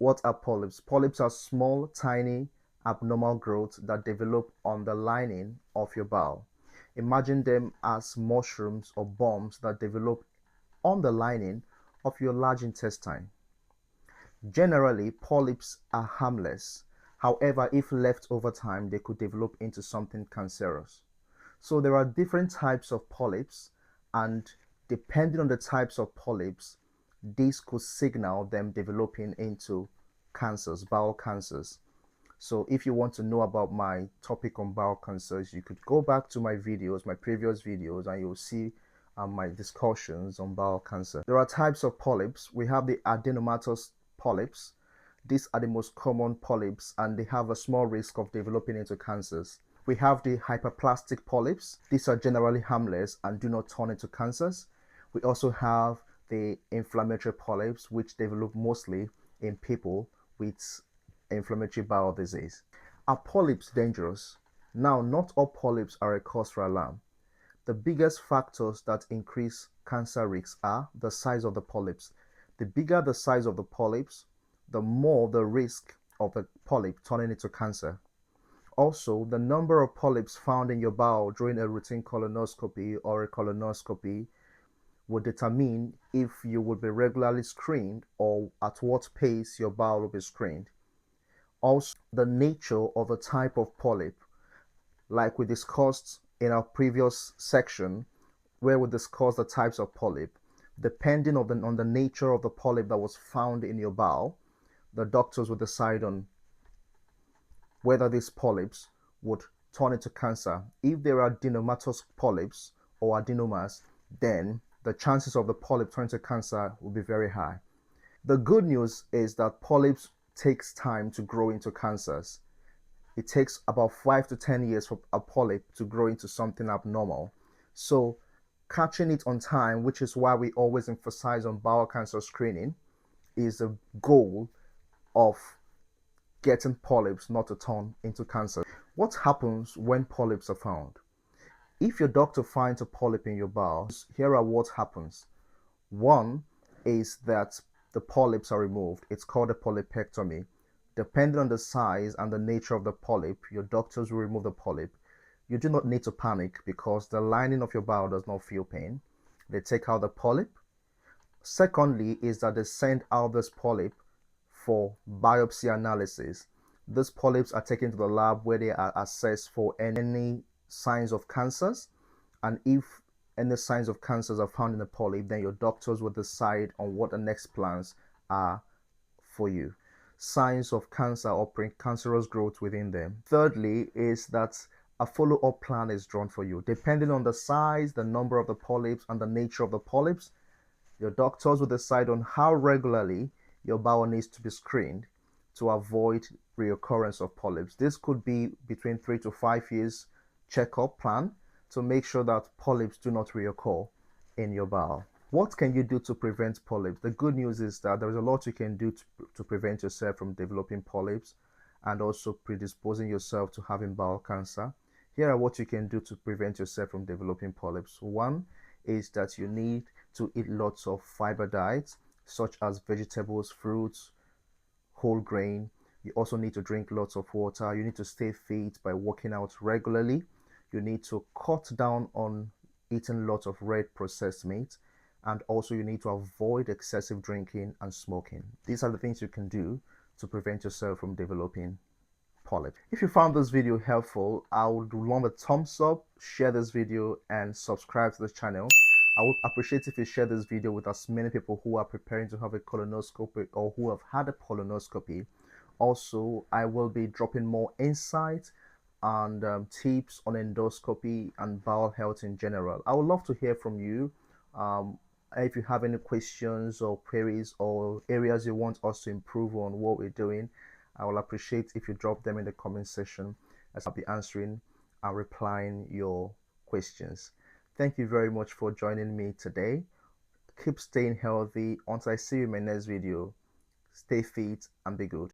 What are polyps? Polyps are small, tiny, abnormal growths that develop on the lining of your bowel. Imagine them as mushrooms or bombs that develop on the lining of your large intestine. Generally, polyps are harmless. However, if left over time, they could develop into something cancerous. So there are different types of polyps, and depending on the types of polyps, this could signal them developing into cancers, bowel cancers. So if you want to know about my topic on bowel cancers, you could go back to my videos, my previous videos, and you'll see my discussions on bowel cancer. There are types of polyps. We have the adenomatous polyps. These are the most common polyps, and they have a small risk of developing into cancers. We have the hyperplastic polyps. These are generally harmless and do not turn into cancers. We also have the inflammatory polyps, which develop mostly in people with inflammatory bowel disease. Are polyps dangerous? Now, not all polyps are a cause for alarm. The biggest factors that increase cancer risks are the size of the polyps. The bigger the size of the polyps, the more the risk of the polyp turning into cancer. Also, the number of polyps found in your bowel during a routine colonoscopy or a colonoscopy will determine if you will be regularly screened or at what pace your bowel will be screened. Also, the nature of the type of polyp, like we discussed in our previous section where we discussed the types of polyp, depending on the nature of the polyp that was found in your bowel, the doctors will decide on whether these polyps would turn into cancer. If there are adenomatous polyps or adenomas, then the chances of the polyp turning to cancer will be very high. The good news is that polyps takes time to grow into cancers. It takes about 5 to 10 years for a polyp to grow into something abnormal. So catching it on time, which is why we always emphasize on bowel cancer screening, is a goal of getting polyps not to turn into cancer. What happens when polyps are found? If your doctor finds a polyp in your bowel, here are what happens. One is that the polyps are removed. It's called a polypectomy. Depending on the size and the nature of the polyp, your doctors will remove the polyp. You do not need to panic because the lining of your bowel does not feel pain. They take out the polyp. Secondly is that they send out this polyp for biopsy analysis. These polyps are taken to the lab where they are assessed for any signs of cancers, and if any signs of cancers are found in the polyp, then your doctors will decide on what the next plans are for you. Signs of cancer or precancerous growth within them. Thirdly is that a follow-up plan is drawn for you. Depending on the size, the number of the polyps, and the nature of the polyps, your doctors will decide on how regularly your bowel needs to be screened to avoid reoccurrence of polyps. This could be between 3 to 5 years checkup plan to make sure that polyps do not reoccur in your bowel. What can you do to prevent polyps? The good news is that there is a lot you can do to prevent yourself from developing polyps and also predisposing yourself to having bowel cancer. Here are what you can do to prevent yourself from developing polyps. One is that you need to eat lots of fiber diets such as vegetables, fruits, whole grain. You also need to drink lots of water. You need to stay fit by working out regularly. You need to cut down on eating lots of red processed meat, and also you need to avoid excessive drinking and smoking. These are the things you can do to prevent yourself from developing polyps. If you found this video helpful, I would love a thumbs up, share this video, and subscribe to this channel. I would appreciate if you share this video with as many people who are preparing to have a colonoscopy or who have had a colonoscopy. Also, I will be dropping more insights and tips on endoscopy and bowel health in general. I would love to hear from you. If you have any questions or queries or areas you want us to improve on what we're doing, I will appreciate if you drop them in the comment section, as I'll be answering and replying your questions. Thank you very much for joining me today. Keep staying healthy until I see you in my next video. Stay fit and be good.